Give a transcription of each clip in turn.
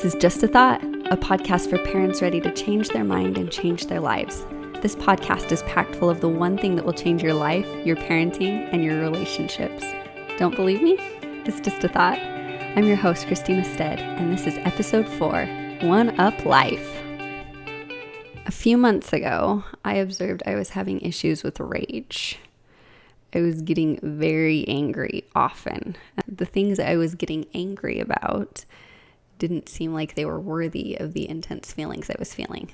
This is Just a Thought, a podcast for parents ready to change their mind and change their lives. This podcast is packed full of the one thing that will change your life, your parenting, and your relationships. Don't believe me? It's Just a Thought. I'm your host, Christina Stead, and this is episode 4, One Up Life. A few months ago, I observed I was having issues with rage. I was getting very angry often. The things I was getting angry about didn't seem like they were worthy of the intense feelings I was feeling.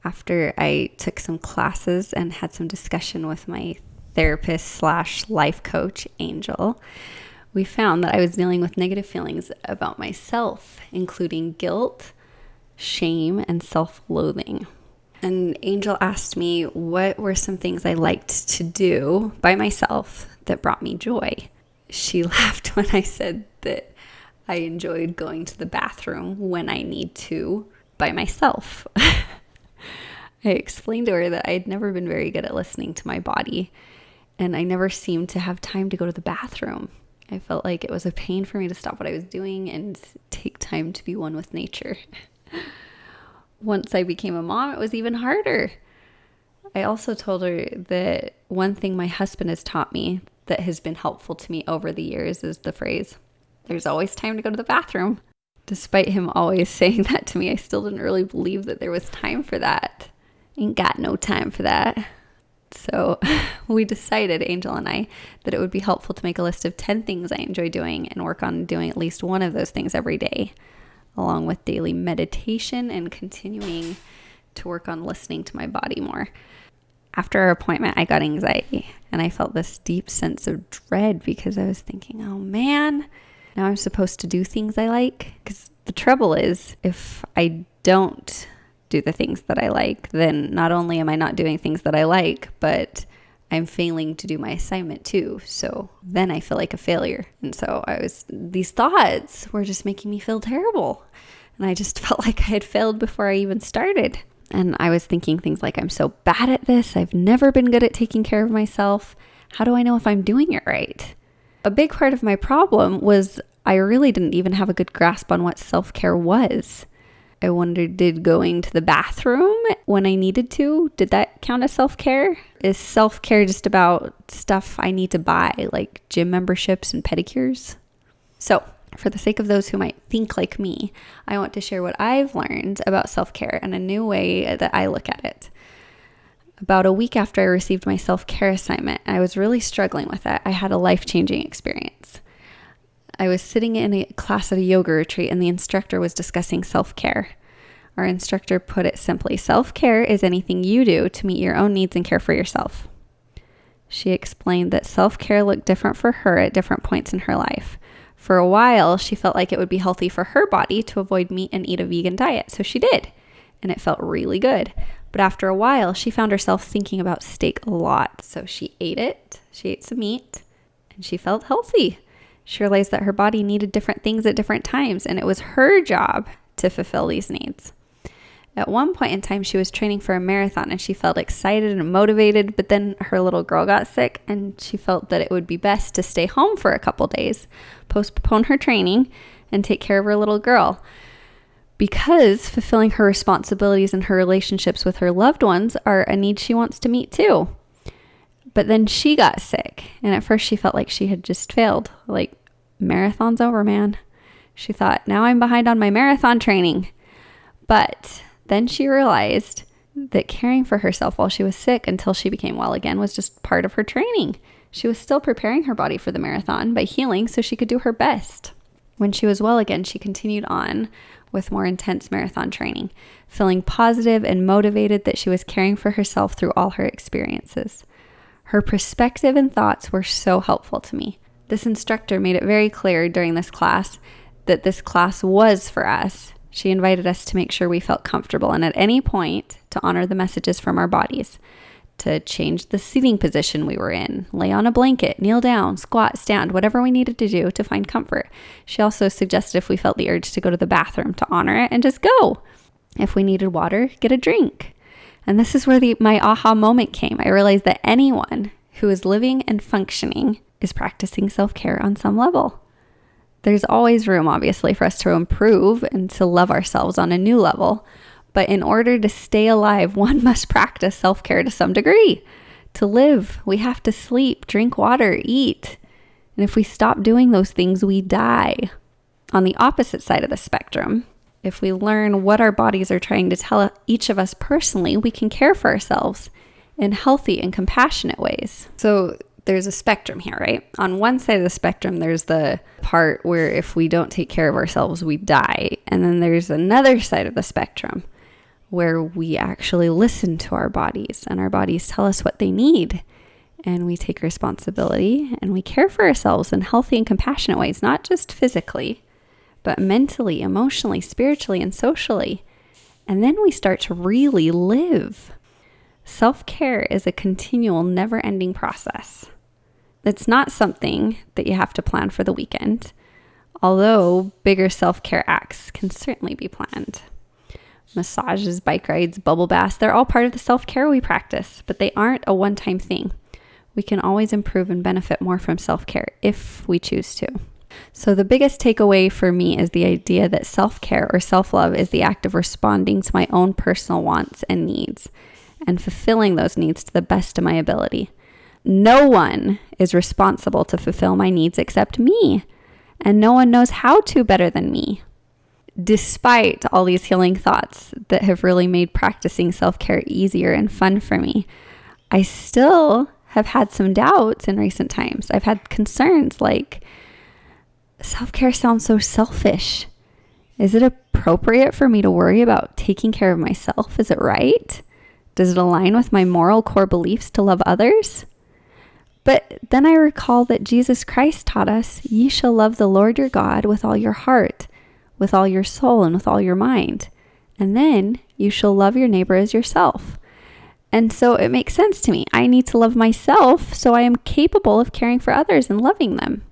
After I took some classes and had some discussion with my therapist / life coach, Angel, we found that I was dealing with negative feelings about myself, including guilt, shame, and self-loathing. And Angel asked me what were some things I liked to do by myself that brought me joy. She laughed when I said that I enjoyed going to the bathroom when I need to by myself. I explained to her that I had never been very good at listening to my body, and I never seemed to have time to go to the bathroom. I felt like it was a pain for me to stop what I was doing and take time to be one with nature. Once I became a mom, it was even harder. I also told her that one thing my husband has taught me that has been helpful to me over the years is the phrase, "There's always time to go to the bathroom." Despite him always saying that to me, I still didn't really believe that there was time for that. Ain't got no time for that. So we decided, Angel and I, that it would be helpful to make a list of 10 things I enjoy doing and work on doing at least one of those things every day, along with daily meditation and continuing to work on listening to my body more. After our appointment, I got anxiety, and I felt this deep sense of dread because I was thinking, oh man, now I'm supposed to do things I like. Because the trouble is, if I don't do the things that I like, then not only am I not doing things that I like, but I'm failing to do my assignment too. So then I feel like a failure. And so these thoughts were just making me feel terrible. And I just felt like I had failed before I even started. And I was thinking things like, I'm so bad at this. I've never been good at taking care of myself. How do I know if I'm doing it right? A big part of my problem was I really didn't even have a good grasp on what self-care was. I wondered, did going to the bathroom when I needed to, did that count as self-care? Is self-care just about stuff I need to buy, like gym memberships and pedicures? So, for the sake of those who might think like me, I want to share what I've learned about self-care and a new way that I look at it. About a week after I received my self-care assignment, I was really struggling with it. I had a life-changing experience. I was sitting in a class at a yoga retreat, and the instructor was discussing self-care. Our instructor put it simply, self-care is anything you do to meet your own needs and care for yourself. She explained that self-care looked different for her at different points in her life. For a while, she felt like it would be healthy for her body to avoid meat and eat a vegan diet, so she did, and it felt really good. But after a while, she found herself thinking about steak a lot, so she ate it, she ate some meat, and she felt healthy. She realized that her body needed different things at different times, and it was her job to fulfill these needs. At one point in time, she was training for a marathon, and she felt excited and motivated, but then her little girl got sick, and she felt that it would be best to stay home for a couple days, postpone her training, and take care of her little girl. Because fulfilling her responsibilities and her relationships with her loved ones are a need she wants to meet too. But then she got sick, and at first she felt like she had just failed. Like, marathon's over, man. She thought, now I'm behind on my marathon training. But then she realized that caring for herself while she was sick until she became well again was just part of her training. She was still preparing her body for the marathon by healing so she could do her best. When she was well again, she continued on with more intense marathon training, feeling positive and motivated that she was caring for herself through all her experiences. Her perspective and thoughts were so helpful to me. This instructor made it very clear during this class that this class was for us. She invited us to make sure we felt comfortable and at any point to honor the messages from our bodies, to change the seating position we were in, lay on a blanket, kneel down, squat, stand, whatever we needed to do to find comfort. She also suggested if we felt the urge to go to the bathroom to honor it and just go. If we needed water, get a drink. And this is where my aha moment came. I realized that anyone who is living and functioning is practicing self-care on some level. There's always room, obviously, for us to improve and to love ourselves on a new level. But in order to stay alive, one must practice self-care to some degree. To live, we have to sleep, drink water, eat. And if we stop doing those things, we die. On the opposite side of the spectrum, if we learn what our bodies are trying to tell each of us personally, we can care for ourselves in healthy and compassionate ways. So there's a spectrum here, right? On one side of the spectrum, there's the part where if we don't take care of ourselves, we die. And then there's another side of the spectrum where we actually listen to our bodies and our bodies tell us what they need. And we take responsibility and we care for ourselves in healthy and compassionate ways, not just physically, but mentally, emotionally, spiritually, and socially. And then we start to really live. Self-care is a continual, never-ending process. It's not something that you have to plan for the weekend, although bigger self-care acts can certainly be planned. Massages, bike rides, bubble baths, they're all part of the self-care we practice, but they aren't a one-time thing. We can always improve and benefit more from self-care if we choose to. So the biggest takeaway for me is the idea that self-care or self-love is the act of responding to my own personal wants and needs and fulfilling those needs to the best of my ability. No one is responsible to fulfill my needs except me, and no one knows how to better than me. Despite all these healing thoughts that have really made practicing self-care easier and fun for me, I still have had some doubts in recent times. I've had concerns like, self-care sounds so selfish. Is it appropriate for me to worry about taking care of myself? Is it right? Does it align with my moral core beliefs to love others? But then I recall that Jesus Christ taught us, ye shall love the Lord your God with all your heart, with all your soul, and with all your mind. And then you shall love your neighbor as yourself. And so it makes sense to me. I need to love myself so I am capable of caring for others and loving them.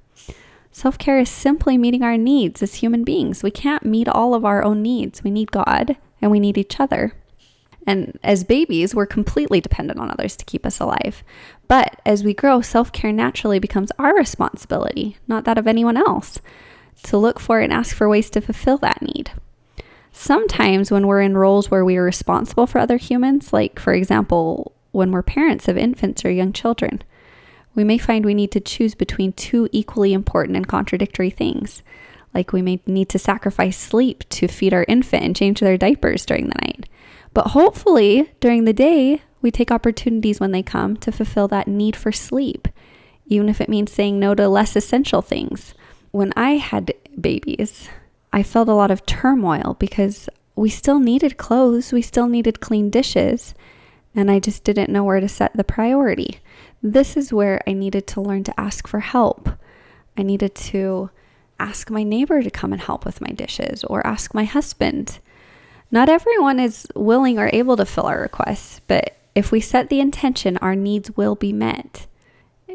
Self-care is simply meeting our needs as human beings. We can't meet all of our own needs. We need God and we need each other. And as babies, we're completely dependent on others to keep us alive. But as we grow, self-care naturally becomes our responsibility, not that of anyone else, to look for and ask for ways to fulfill that need. Sometimes when we're in roles where we are responsible for other humans, like for example, when we're parents of infants or young children, we may find we need to choose between two equally important and contradictory things. Like we may need to sacrifice sleep to feed our infant and change their diapers during the night. But hopefully during the day, we take opportunities when they come to fulfill that need for sleep, even if it means saying no to less essential things. When I had babies, I felt a lot of turmoil because we still needed clothes, we still needed clean dishes, and I just didn't know where to set the priority. This is where I needed to learn to ask for help. I needed to ask my neighbor to come and help with my dishes or ask my husband. Not everyone is willing or able to fill our requests, but if we set the intention, our needs will be met.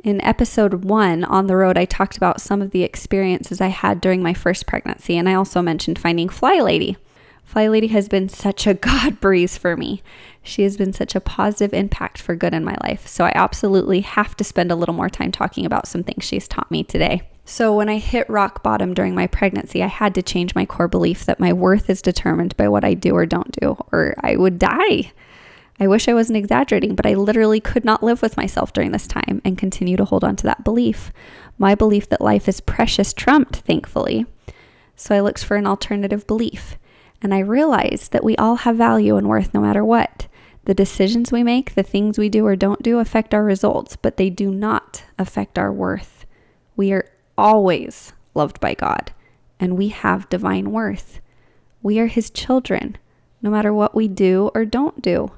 In episode 1, On the Road, I talked about some of the experiences I had during my first pregnancy, and I also mentioned finding Fly Lady. Fly Lady has been such a God breeze for me. She has been such a positive impact for good in my life, so I absolutely have to spend a little more time talking about some things she's taught me today. So when I hit rock bottom during my pregnancy, I had to change my core belief that my worth is determined by what I do or don't do, or I would die. I wish I wasn't exaggerating, but I literally could not live with myself during this time and continue to hold on to that belief. My belief that life is precious trumped, thankfully. So I looked for an alternative belief, and I realized that we all have value and worth no matter what. The decisions we make, the things we do or don't do affect our results, but they do not affect our worth. We are always loved by God, and we have divine worth. We are His children, no matter what we do or don't do.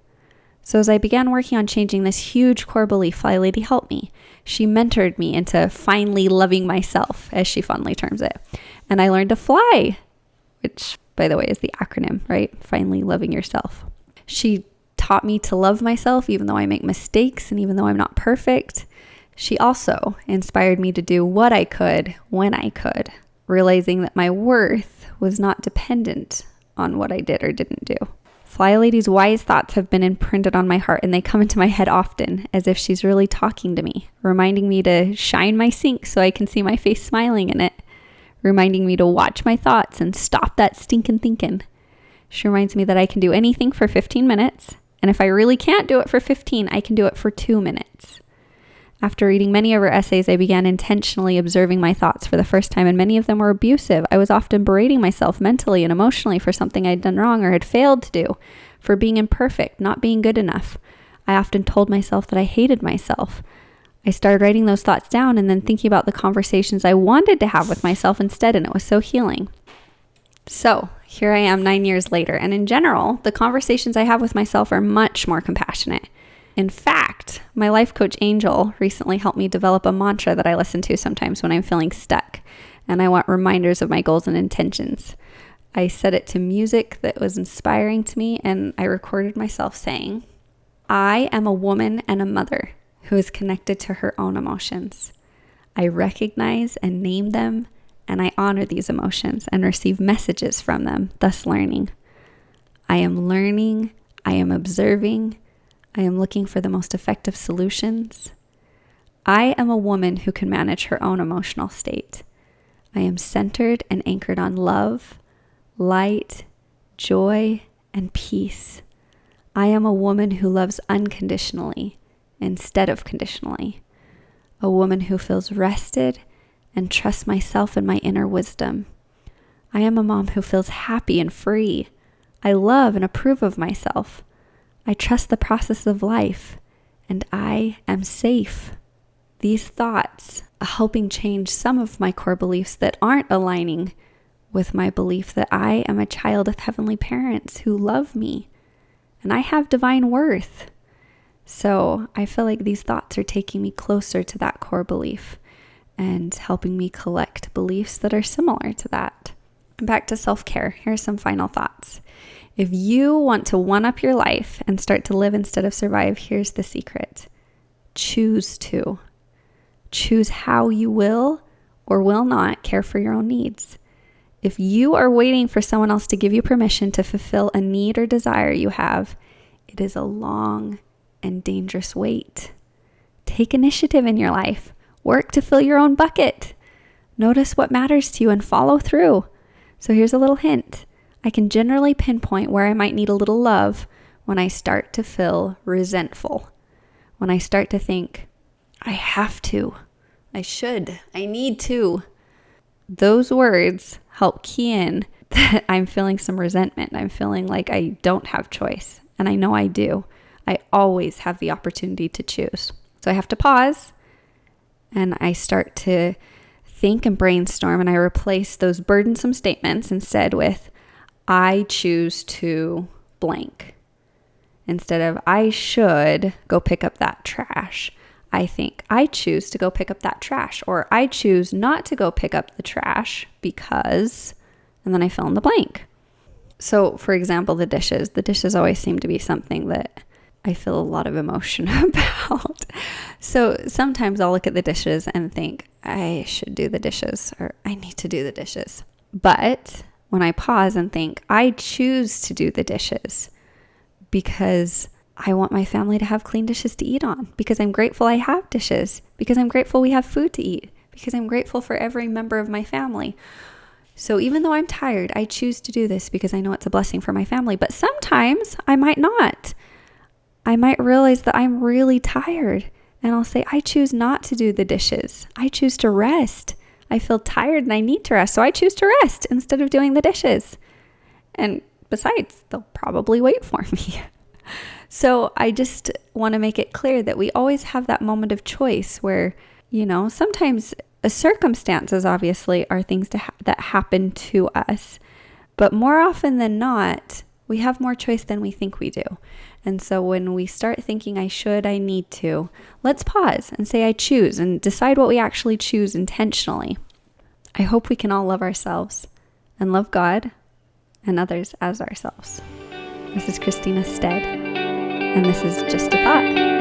So as I began working on changing this huge core belief, Fly Lady helped me. She mentored me into finally loving myself, as she fondly terms it. And I learned to fly, which, by the way, is the acronym, right? Finally loving yourself. She taught me to love myself even though I make mistakes and even though I'm not perfect. She also inspired me to do what I could when I could, realizing that my worth was not dependent on what I did or didn't do. Fly Lady's wise thoughts have been imprinted on my heart, and they come into my head often as if she's really talking to me, reminding me to shine my sink so I can see my face smiling in it, reminding me to watch my thoughts and stop that stinking thinking. She reminds me that I can do anything for 15 minutes, and if I really can't do it for 15, I can do it for 2 minutes. After reading many of her essays, I began intentionally observing my thoughts for the first time, and many of them were abusive. I was often berating myself mentally and emotionally for something I'd done wrong or had failed to do, for being imperfect, not being good enough. I often told myself that I hated myself. I started writing those thoughts down and then thinking about the conversations I wanted to have with myself instead, and it was so healing. So here I am 9 years later, and in general, the conversations I have with myself are much more compassionate. In fact, my life coach Angel recently helped me develop a mantra that I listen to sometimes when I'm feeling stuck and I want reminders of my goals and intentions. I set it to music that was inspiring to me, and I recorded myself saying, I am a woman and a mother who is connected to her own emotions. I recognize and name them, and I honor these emotions and receive messages from them, thus learning. I am learning, I am observing, I am looking for the most effective solutions. I am a woman who can manage her own emotional state. I am centered and anchored on love, light, joy, and peace. I am a woman who loves unconditionally instead of conditionally. A woman who feels rested and trusts myself and my inner wisdom. I am a mom who feels happy and free. I love and approve of myself. I trust the process of life, and I am safe. These thoughts are helping change some of my core beliefs that aren't aligning with my belief that I am a child of heavenly parents who love me, and I have divine worth. So I feel like these thoughts are taking me closer to that core belief and helping me collect beliefs that are similar to that. Back to self-care. Here are some final thoughts. If you want to one-up your life and start to live instead of survive, here's the secret. Choose to. Choose how you will or will not care for your own needs. If you are waiting for someone else to give you permission to fulfill a need or desire you have, it is a long and dangerous wait. Take initiative in your life. Work to fill your own bucket. Notice what matters to you and follow through. So here's a little hint. I can generally pinpoint where I might need a little love when I start to feel resentful. When I start to think, I have to, I should, I need to. Those words help key in that I'm feeling some resentment. I'm feeling like I don't have choice. And I know I do. I always have the opportunity to choose. So I have to pause and I start to think and brainstorm, and I replace those burdensome statements instead with, I choose to blank. Instead of, I should go pick up that trash, I think, I choose to go pick up that trash, or I choose not to go pick up the trash because, and then I fill in the blank. So for example, the dishes always seem to be something that I feel a lot of emotion about. So sometimes I'll look at the dishes and think, I should do the dishes, or I need to do the dishes. But when I pause and think, I choose to do the dishes because I want my family to have clean dishes to eat on, because I'm grateful I have dishes, because I'm grateful we have food to eat, because I'm grateful for every member of my family. So even though I'm tired, I choose to do this because I know it's a blessing for my family. But sometimes I might not. I might realize that I'm really tired, and I'll say, I choose not to do the dishes. I choose to rest. I feel tired and I need to rest, so I choose to rest instead of doing the dishes. And besides, they'll probably wait for me. So I just want to make it clear that we always have that moment of choice where, sometimes circumstances obviously are things that happen to us. But more often than not, we have more choice than we think we do. And so when we start thinking, I should, I need to, let's pause and say, I choose, and decide what we actually choose intentionally. I hope we can all love ourselves and love God and others as ourselves. This is Christina Stead, and this is Just a Thought.